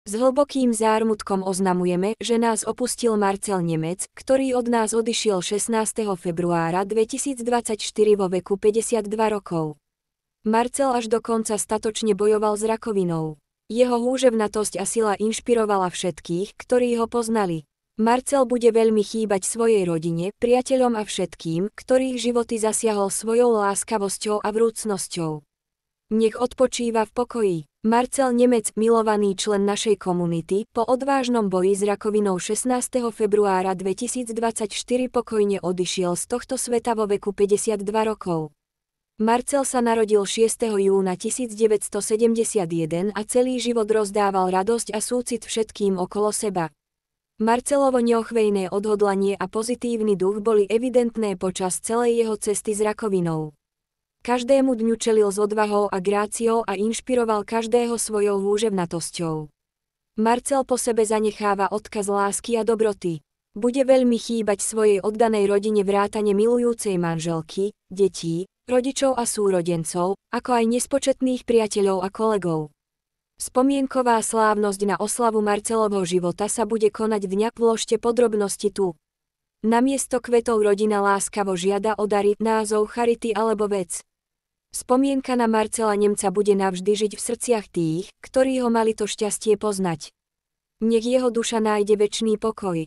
S hlbokým zármutkom oznamujeme, že nás opustil Marcel Nemec, ktorý od nás odišiel 16. februára 2024 vo veku 52 rokov. Marcel až do konca statočne bojoval s rakovinou. Jeho húževnatosť a sila inšpirovala všetkých, ktorí ho poznali. Marcel bude veľmi chýbať svojej rodine, priateľom a všetkým, ktorých životy zasiahol svojou láskavosťou a vrúcnosťou. Nech odpočíva v pokoji. Marcel Nemec, milovaný člen našej komunity, po odvážnom boji s rakovinou 16. februára 2024 pokojne odišiel z tohto sveta vo veku 52 rokov. Marcel sa narodil 6. júna 1971 a celý život rozdával radosť a súcit všetkým okolo seba. Marcelovo neochvejné odhodlanie a pozitívny duch boli evidentné počas celej jeho cesty s rakovinou. Každému dňu čelil s odvahou a gráciou a inšpiroval každého svojou húževnatosťou. Marcel po sebe zanecháva odkaz lásky a dobroty. Bude veľmi chýbať svojej oddanej rodine vrátane milujúcej manželky, detí, rodičov a súrodencov, ako aj nespočetných priateľov a kolegov. Spomienková slávnosť na oslavu Marcelovho života sa bude konať dňa, vložte podrobnosti tu. Namiesto kvetov rodina láskavo žiada o dary, názov charity alebo vec. Spomienka na Marcela Nemca bude navždy žiť v srdciach tých, ktorí ho mali to šťastie poznať. Nech jeho duša nájde večný pokoj.